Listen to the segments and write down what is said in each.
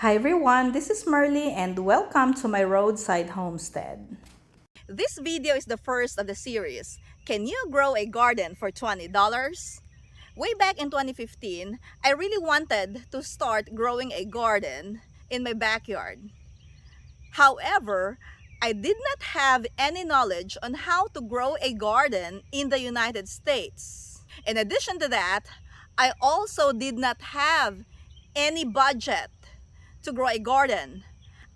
Hi everyone, this is Merly and welcome to my Roadside Homestead. This video is the first of the series. Can you grow a garden for $20? Way back in 2015, I really wanted to start growing a garden in my backyard. However, I did not have any knowledge on how to grow a garden in the United States. In addition to that, I also did not have any budget to grow a garden.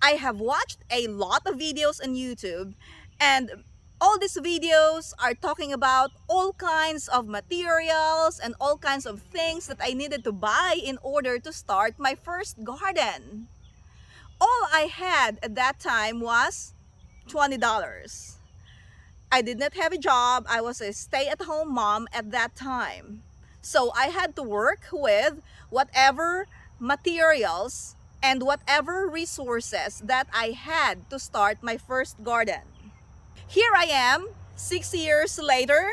I have watched a lot of videos on YouTube, and all these videos are talking about all kinds of materials and all kinds of things that I needed to buy in order to start my first garden. All I had at that time was $20. I did not have a job. I was a stay-at-home mom at that time. So I had to work with whatever materials and whatever resources that I had to start my first garden. Here I am, 6 years later.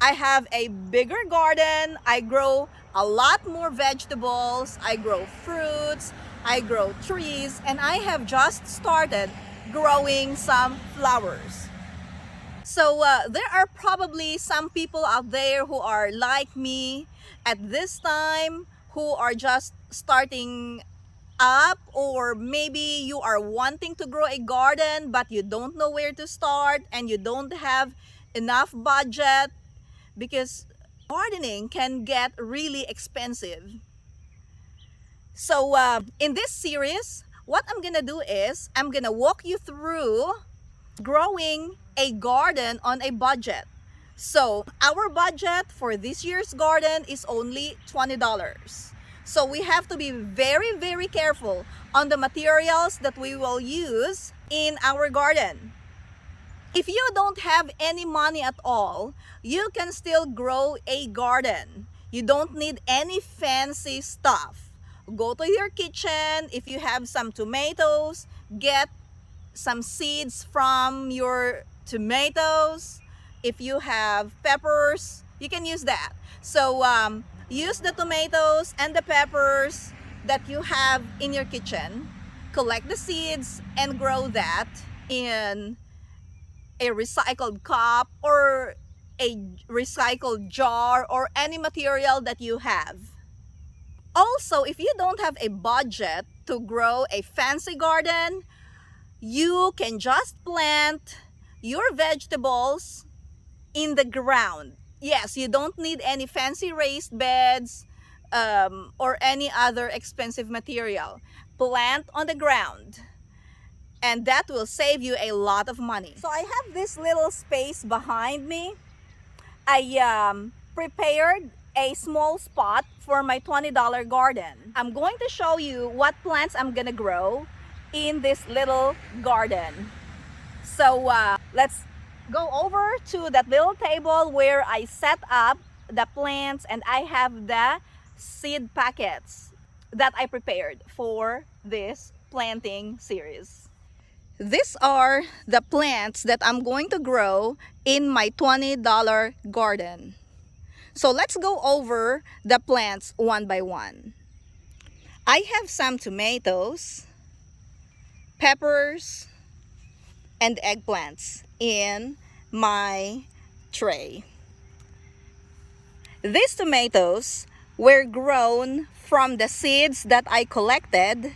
I have a bigger garden. I grow a lot more vegetables. I grow fruits. I grow trees. And I have just started growing some flowers. So there are probably some people out there who are like me at this time, who are just starting up, or maybe you are wanting to grow a garden but you don't know where to start and you don't have enough budget, because gardening can get really expensive. So in this series, what I'm gonna do is I'm gonna walk you through growing a garden on a budget. So our budget for this year's garden is only $20. So we have to be very, very careful on the materials that we will use in our garden. If you don't have any money at all, you can still grow a garden. You don't need any fancy stuff. Go to your kitchen. If you have some tomatoes, get some seeds from your tomatoes. If you have peppers, you can use that. So use the tomatoes and the peppers that you have in your kitchen, collect the seeds and grow that in a recycled cup or a recycled jar or any material that you have. Also, if you don't have a budget to grow a fancy garden, you can just plant your vegetables in the ground. Yes, you don't need any fancy raised beds or any other expensive material. Plant on the ground, and that will save you a lot of money. So I have this little space behind me. I prepared a small spot for my $20 garden. I'm going to show you what plants I'm gonna grow in this little garden. So let's go over to that little table where I set up the plants, and I have the seed packets that I prepared for this planting series. These are the plants that I'm going to grow in my $20 garden. So let's go over the plants one by one. I have some tomatoes, peppers, and eggplants in my tray. These tomatoes were grown from the seeds that I collected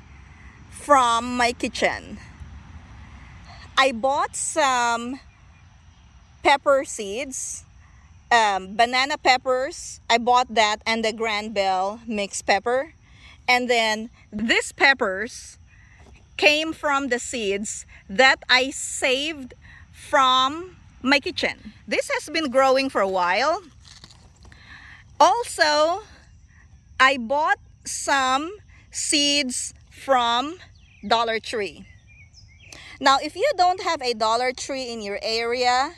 from my kitchen. I bought some pepper seeds, banana peppers. I bought that, and the granville mixed pepper. And then these peppers came from the seeds that I saved from my kitchen. This has been growing for a while. Also, I bought some seeds from Dollar Tree. Now, if you don't have a Dollar Tree in your area,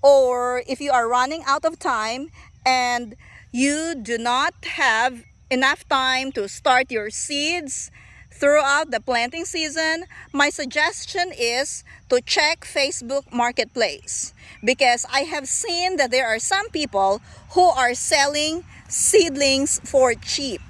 or if you are running out of time and you do not have enough time to start your seeds throughout the planting season, my suggestion is to check Facebook Marketplace, because I have seen that there are some people who are selling seedlings for cheap.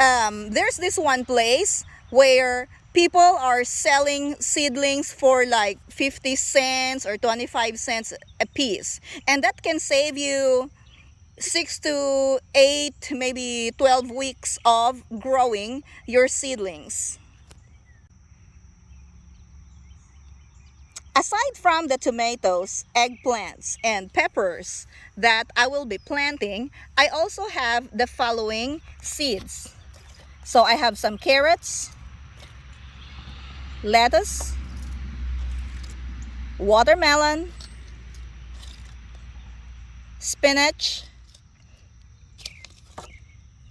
There's this one place where people are selling seedlings for like 50 cents or 25 cents a piece, and that can save you 6 to 8, maybe 12 weeks of growing your seedlings. Aside from the tomatoes, eggplants, and peppers that I will be planting, I also have the following seeds. So I have some carrots, lettuce, watermelon, spinach,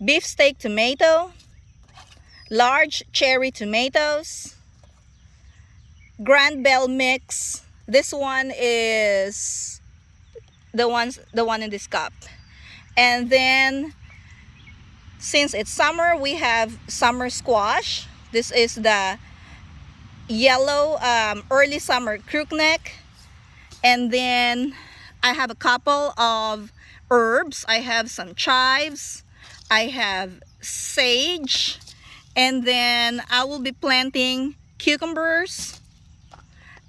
beefsteak tomato, large cherry tomatoes, Grand Bell mix. This one is the one in this cup. And then since it's summer, we have summer squash. This is the yellow early summer crookneck. And then I have a couple of herbs. I have some chives, I have sage, and then I will be planting cucumbers,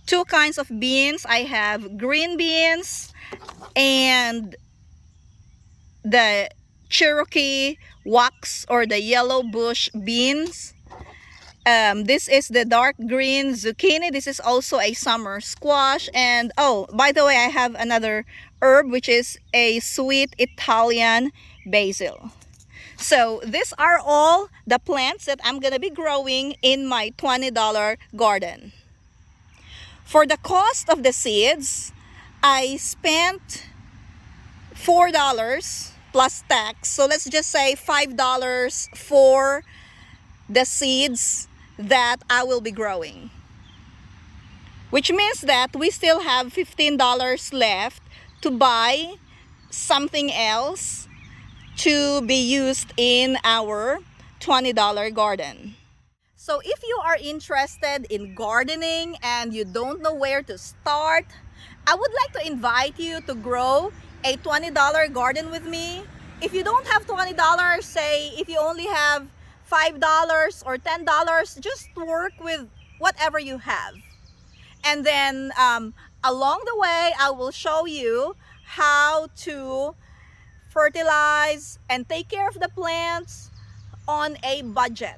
two kinds of beans. I have green beans and the Cherokee wax or the yellow bush beans. This is the dark green zucchini. This is also a summer squash. And oh, by the way, I have another herb, which is a sweet Italian basil. So these are all the plants that I'm gonna be growing in my $20 garden. For the cost of the seeds, I spent $4 plus tax. So let's just say $5 for the seeds that I will be growing, which means that we still have $15 left to buy something else to be used in our $20 garden. So if you are interested in gardening and you don't know where to start, I would like to invite you to grow a $20 garden with me. If you don't have $20, say if you only have $5 or $10, just work with whatever you have. And then along the way, I will show you how to fertilize and take care of the plants on a budget.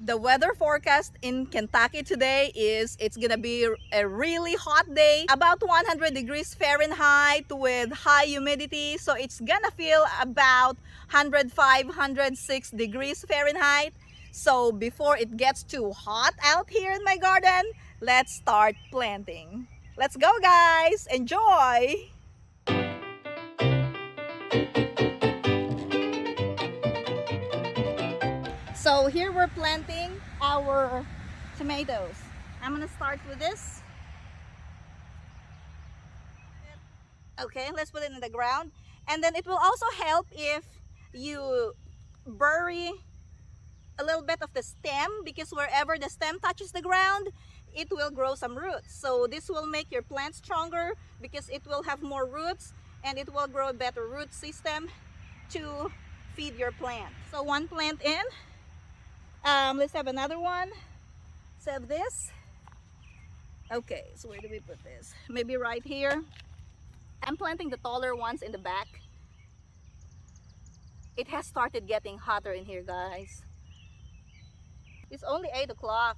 The weather forecast in Kentucky today is it's gonna be a really hot day, about 100 degrees Fahrenheit with high humidity. So it's gonna feel about 105, 106 degrees Fahrenheit. So before it gets too hot out here in my garden, let's start planting. Let's go, guys! Enjoy! So here we're planting our tomatoes. I'm gonna start with this. Okay, let's put it in the ground. And then it will also help if you bury a little bit of the stem, because wherever the stem touches the ground, it will grow some roots. So this will make your plant stronger because it will have more roots and it will grow a better root system to feed your plant. So one plant in. Let's have another one. Let's have this. Okay, so where do we put this? Maybe right here. I'm planting the taller ones in the back. It has started getting hotter in here, guys. It's only 8 o'clock.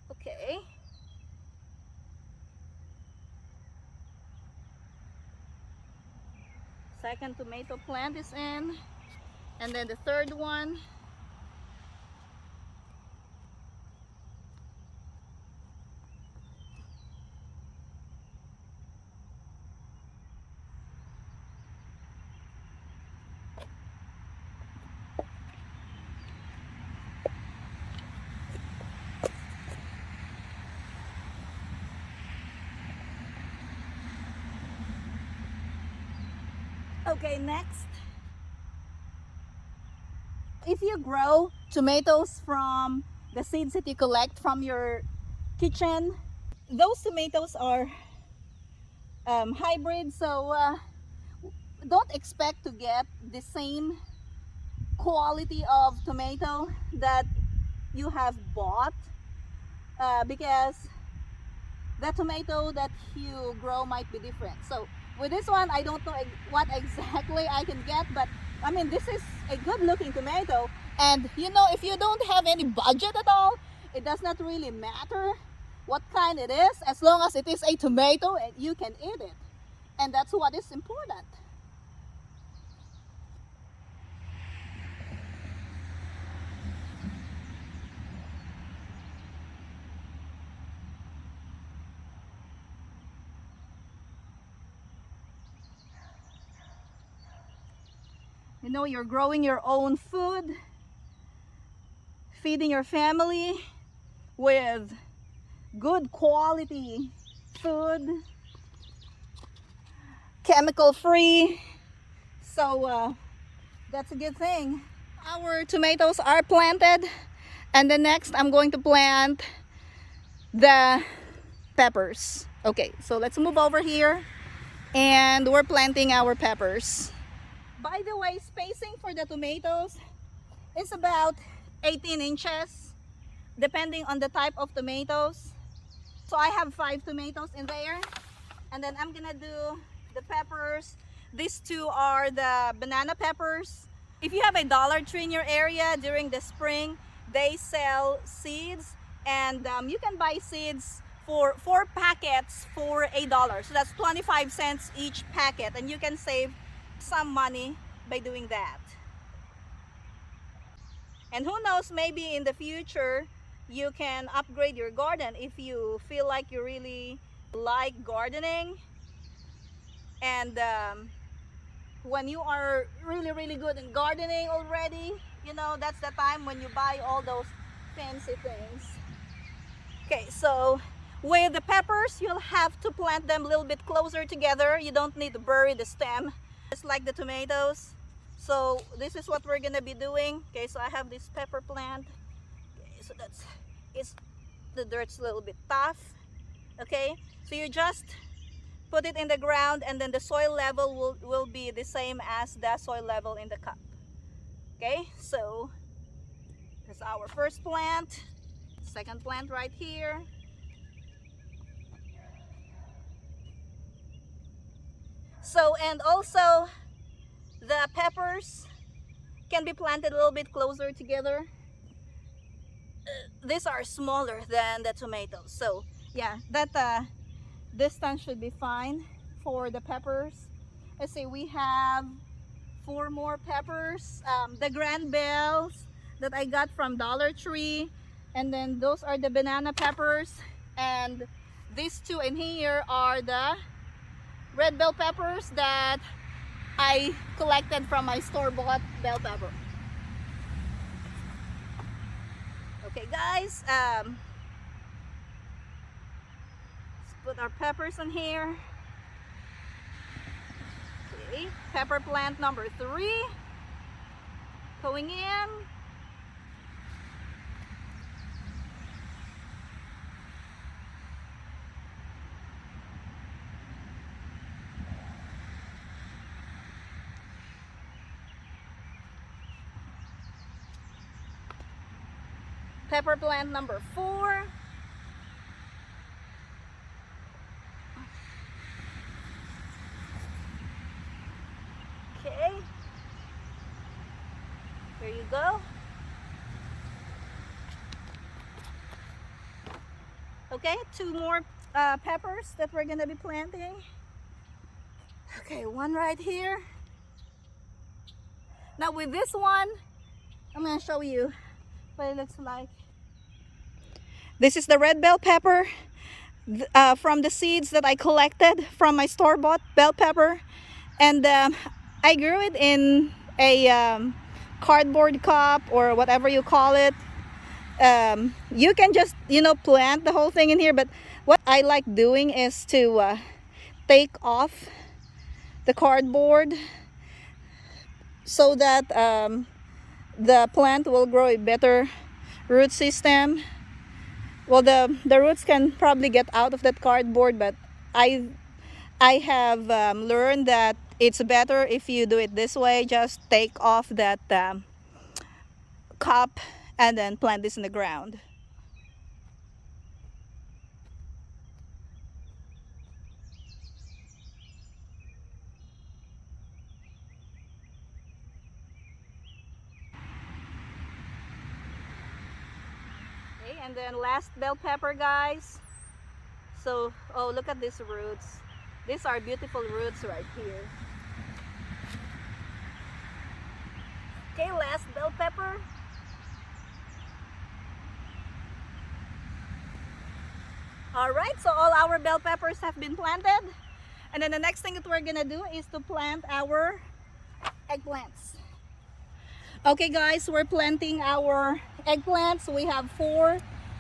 Okay. Second tomato plant is in, and then the third one. Okay, next. If you grow tomatoes from the seeds that you collect from your kitchen, those tomatoes are hybrid, so don't expect to get the same quality of tomato that you have bought, because the tomato that you grow might be different. So with this one, I don't know what exactly I can get, but I mean, this is a good looking tomato. And you know, if you don't have any budget at all, it does not really matter what kind it is, as long as it is a tomato and you can eat it. And that's what is important. You know, you're growing your own food, feeding your family with good quality food, chemical free. So that's a good thing. Our tomatoes are planted, and the next I'm going to plant the peppers. Okay, so let's move over here, and we're planting our peppers. By the way, spacing for the tomatoes is about 18 inches depending on the type of tomatoes. So I have 5 tomatoes in there, and then I'm gonna do the peppers. These two are the banana peppers. If you have a Dollar Tree in your area during the spring, they sell seeds, and you can buy seeds for 4 packets for $1. So that's 25 cents each packet, and you can save some money by doing that. And who knows, maybe in the future you can upgrade your garden if you feel like you really like gardening. And when you are really good in gardening already, you know, that's the time when you buy all those fancy things. Okay, so with the peppers, you'll have to plant them a little bit closer together. You don't need to bury the stem, just like the tomatoes. So this is what we're gonna be doing. Okay, so I have this pepper plant. Okay, so the dirt's a little bit tough. Okay, so you just put it in the ground, and then the soil level will be the same as the soil level in the cup. Okay, so that's our first plant. Second plant right here. So, and also the peppers can be planted a little bit closer together. These are smaller than the tomatoes, so yeah, that distance should be fine for the peppers. Let's see, we have 4 more peppers, the grand bells that I got from Dollar Tree, and then those are the banana peppers, and these 2 in here are the red bell peppers that I collected from my store-bought bell pepper. Okay guys, let's put our peppers in here. Okay, pepper plant number 3 going in. Pepper plant number 4. Okay, there you go. Okay, 2 more peppers that we're gonna be planting. Okay, 1 right here. Now with this one, I'm gonna show you what it looks like. This is the red bell pepper from the seeds that I collected from my store-bought bell pepper, and I grew it in a cardboard cup or whatever you call it. You can just, you know, plant the whole thing in here, but what I like doing is to take off the cardboard so that the plant will grow a better root system. Well, the roots can probably get out of that cardboard, but I have learned that it's better if you do it this way. Just take off that cup and then plant this in the ground. Okay, and then last bell pepper, guys. So, oh, look at these roots. These are beautiful roots right here. Okay, last bell pepper. Alright, so all our bell peppers have been planted. And then the next thing that we're gonna do is to plant our eggplants. Okay guys, we're planting our eggplants. We have 4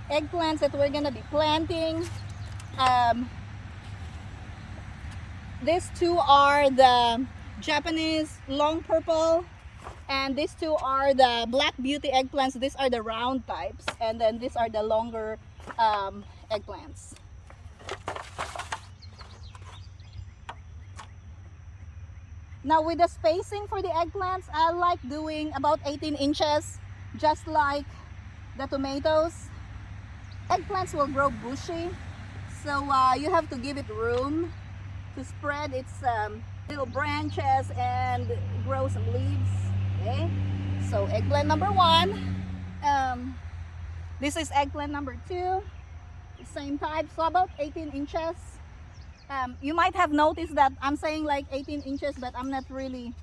eggplants that we're gonna be planting. These 2 are the Japanese long purple, and these 2 are the black beauty eggplants. These are the round types, and then these are the longer eggplants. Now with the spacing for the eggplants, I like doing about 18 inches, just like the tomatoes. Eggplants will grow bushy, so you have to give it room to spread its little branches and grow some leaves. Okay, so eggplant number 1. This is eggplant number 2, same type, so about 18 inches. You might have noticed that I'm saying like 18 inches, but I'm not really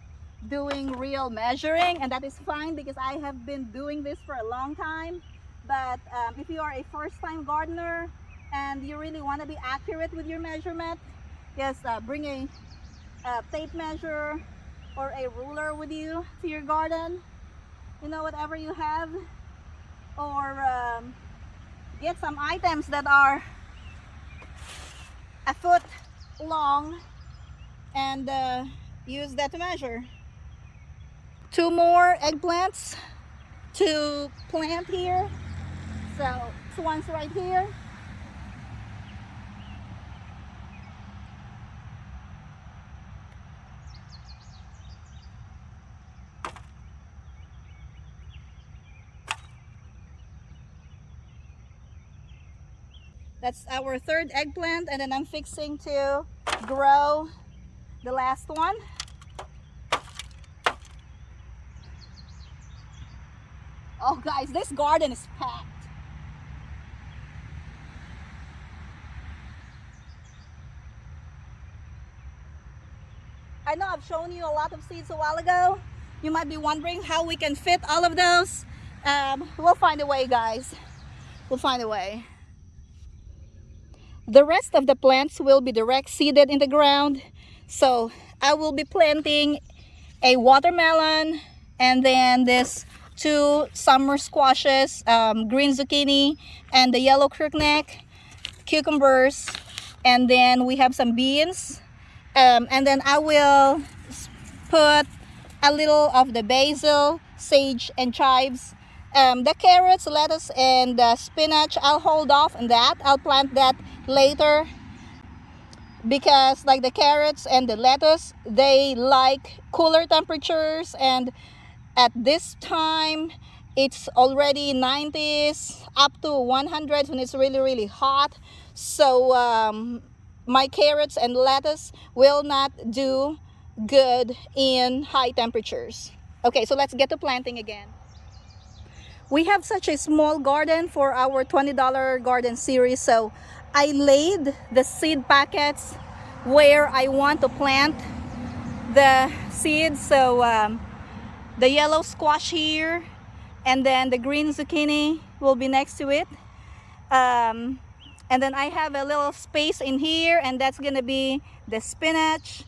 doing real measuring, and that is fine because I have been doing this for a long time. But if you are a first-time gardener and you really want to be accurate with your measurement, yes, bring a tape measure or a ruler with you to your garden, you know, whatever you have, or get some items that are a foot long and use that to measure. 2 more eggplants to plant here, so this one's right here. That's our 3rd eggplant, and then I'm fixing to grow the last one. Oh guys, this garden is packed. I know I've shown you a lot of seeds a while ago. You might be wondering how we can fit all of those. We'll find a way, guys. We'll find a way. The rest of the plants will be direct seeded in the ground. So I will be planting a watermelon, and then this 2 summer squashes, green zucchini, and the yellow crookneck, cucumbers, and then we have some beans. And then I will put a little of the basil, sage, and chives. The carrots, lettuce, and spinach, I'll hold off on that. I'll plant that later because like the carrots and the lettuce, they like cooler temperatures, and at this time it's already 90s up to 100s when it's really hot. So my carrots and lettuce will not do good in high temperatures. Okay, so let's get to planting again. We have such a small garden for our $20 garden series, so I laid the seed packets where I want to plant the seeds. So the yellow squash here, and then the green zucchini will be next to it. And then I have a little space in here, and that's gonna be the spinach.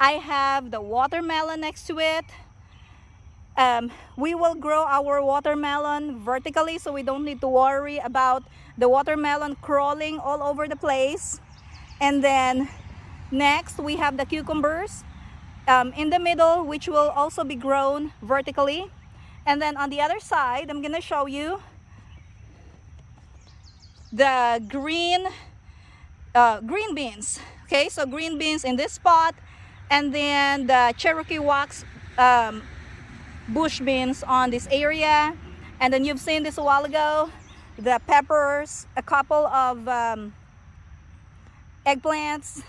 I have the watermelon next to it. We will grow our watermelon vertically, so we don't need to worry about the watermelon crawling all over the place. And then next we have the cucumbers in the middle, which will also be grown vertically. And then on the other side, I'm gonna show you the green beans. Okay, so green beans in this spot, and then the Cherokee wax bush beans on this area. And then you've seen this a while ago, the peppers, a couple of eggplants.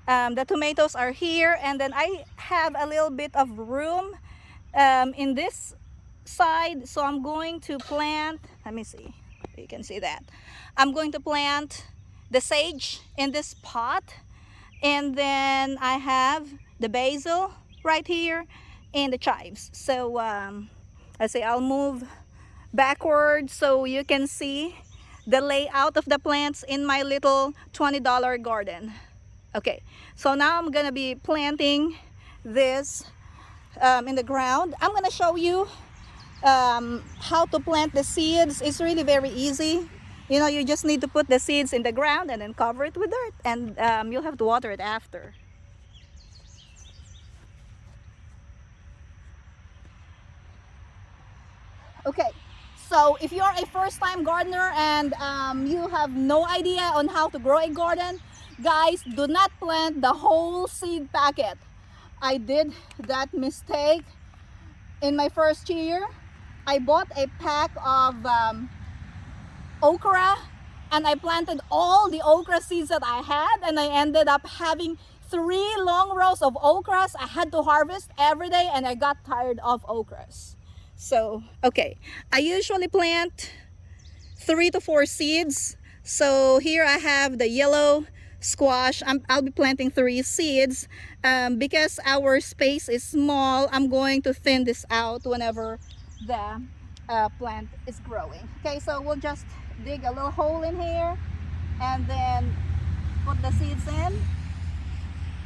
The tomatoes are here, and then I have a little bit of room in this side, so I'm going to plant, let me see, you can see that. I'm going to plant the sage in this pot, and then I have the basil right here and the chives. So let's say I'll move backwards so you can see the layout of the plants in my little $20 garden. Okay, so now I'm gonna be planting this in the ground. I'm gonna show you how to plant the seeds. It's really very easy. You know, you just need to put the seeds in the ground and then cover it with dirt, and you'll have to water it after. Okay, so if you're a first-time gardener and you have no idea on how to grow a garden, guys, do not plant the whole seed packet. I did that mistake in my first year. I bought a pack of okra, and I planted all the okra seeds that I had, and I ended up having 3 long rows of okras. I had to harvest every day, and I got tired of okras. So, okay, I usually plant 3 to 4 seeds. So here I have the yellow squash. I'll be planting 3 seeds. Because our space is small, I'm going to thin this out whenever the plant is growing. Okay, so we'll just dig a little hole in here and then put the seeds in.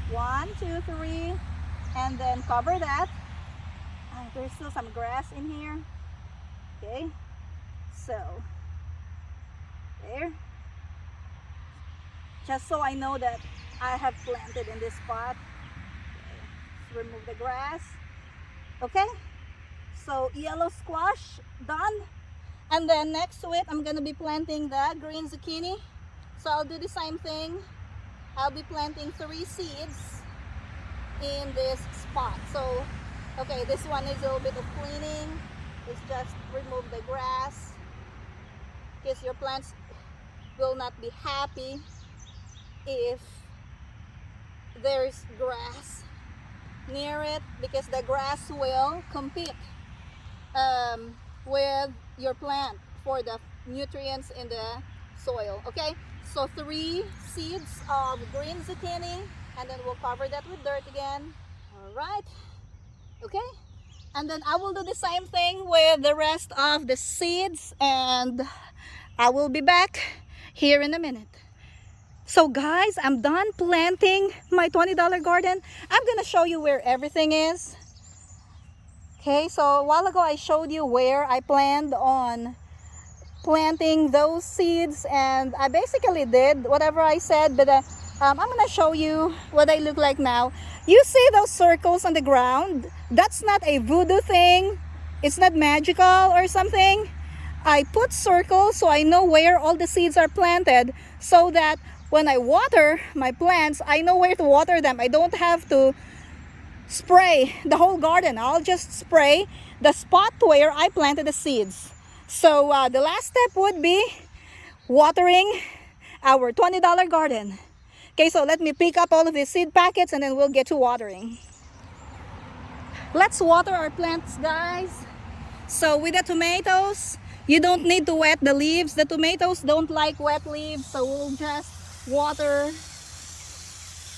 1, 2, 3, and then cover that. There's still some grass in here. Okay, so there. Just so I know that I have planted in this spot. Okay, remove the grass. Okay, so yellow squash done. And then next to it, I'm gonna be planting the green zucchini. So I'll do the same thing. I'll be planting 3 seeds in this spot. So okay, this one needs a little bit of cleaning. Let's just remove the grass, because your plants will not be happy if there's grass near it, because the grass will compete with your plant for the nutrients in the soil. Okay, so 3 seeds of green zucchini, and then we'll cover that with dirt again. All right. Okay, and then I will do the same thing with the rest of the seeds, and I will be back here in a minute. So guys, I'm done planting my $20 garden. I'm gonna show you where everything is. Okay, so a while ago I showed you where I planned on planting those seeds, and I basically did whatever I said, but I'm gonna show you what they look like now. You see those circles on the ground? That's not a voodoo thing. It's not magical or something. I put circles so I know where all the seeds are planted, so that when I water my plants, I know where to water them. I don't have to spray the whole garden. I'll just spray the spot where I planted the seeds. So the last step would be watering our $20 garden. Okay, so let me pick up all of these seed packets and then we'll get to watering. Let's water our plants, guys. So with the tomatoes, you don't need to wet the leaves. The tomatoes don't like wet leaves, so we'll just water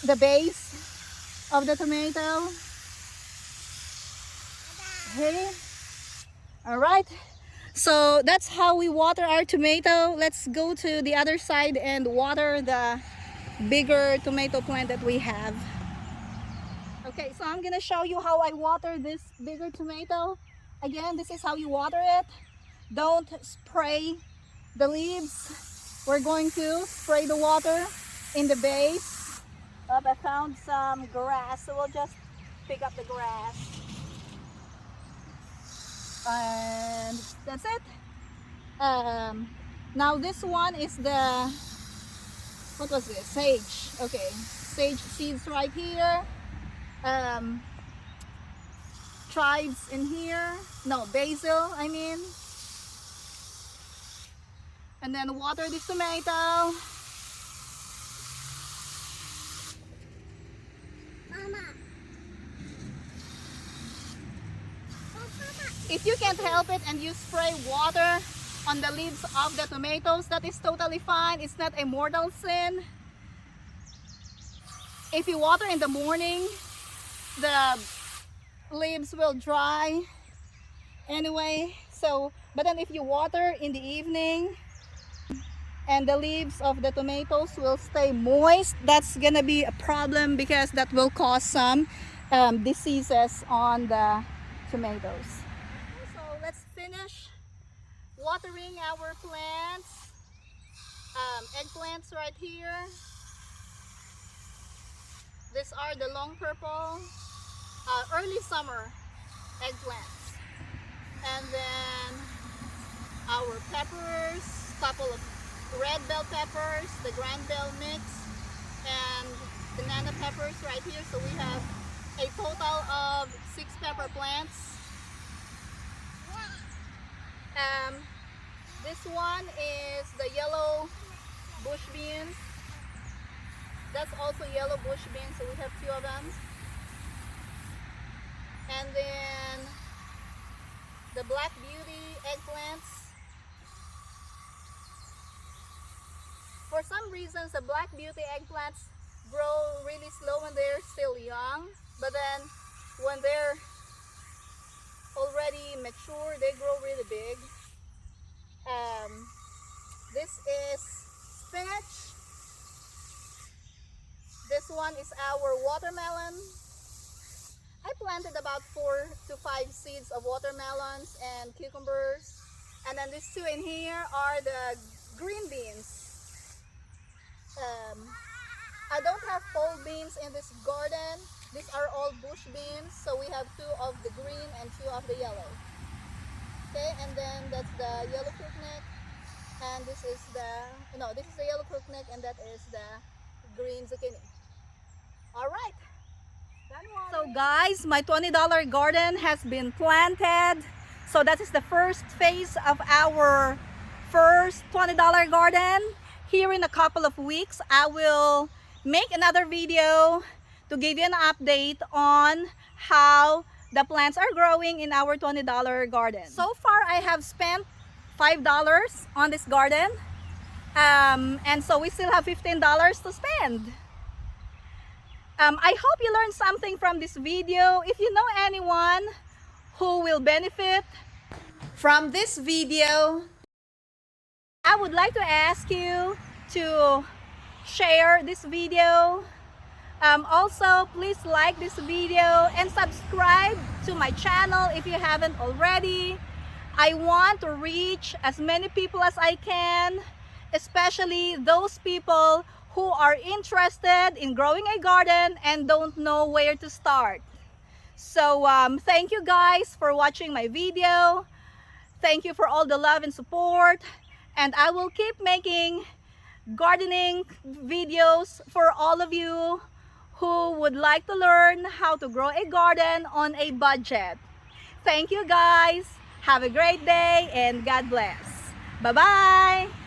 the base of the tomato. Okay. All right. So that's how we water our tomato. Let's go to the other side and water the bigger tomato plant that we have. Okay, so I'm gonna show you how I water this bigger tomato. Again, this is how you water it. Don't spray the leaves. We're going to spray the water in the base. I found some grass, so we'll just pick up the grass. And that's it. Now this one is the, what was this? Sage. Okay, sage seeds right here. um, chives in here. No, basil, I mean. And then water this tomato. If you can't help it and you spray water on the leaves of the tomatoes, that is totally fine. It's not a mortal sin. If you water in the morning, the leaves will dry anyway. So, but then if you water in the evening and the leaves of the tomatoes will stay moist, that's gonna be a problem because that will cause some diseases on the tomatoes. So let's finish watering our plants. Eggplants right here. These are the long purple early summer eggplants. And then our peppers, couple of red bell peppers, the grand bell mix, and banana peppers right here. So we have a total of 6 pepper plants. This one is the yellow bush beans. That's also yellow bush beans, so we have 2 of them. And then the black beauty eggplants. For some reasons, the black beauty eggplants grow really slow when they're still young, but then when they're already mature, they grow really big. This is spinach. This one is our watermelon. I planted about 4 to 5 seeds of watermelons and cucumbers. And then these 2 in here are the green beans. I don't have pole beans in this garden. These are all bush beans. So we have 2 of the green and 2 of the yellow. Okay, and then that's the yellow crookneck. And this is this is the yellow crookneck, and that is the green zucchini. All right. So guys, my $20 garden has been planted. So that is the first phase of our first $20 garden. Here in a couple of weeks, I will make another video to give you an update on how the plants are growing in our $20 garden. So far, I have spent $5 on this garden. And so we still have $15 to spend. I hope you learned something from this video. If you know anyone who will benefit from this video, I would like to ask you to share this video. Also, please like this video and subscribe to my channel if you haven't already. I want to reach as many people as I can, especially those people who are interested in growing a garden and don't know where to start. So thank you guys for watching my video. Thank you for all the love and support, and I will keep making gardening videos for all of you who would like to learn how to grow a garden on a budget. Thank you guys. Have a great day and God bless. Bye-bye.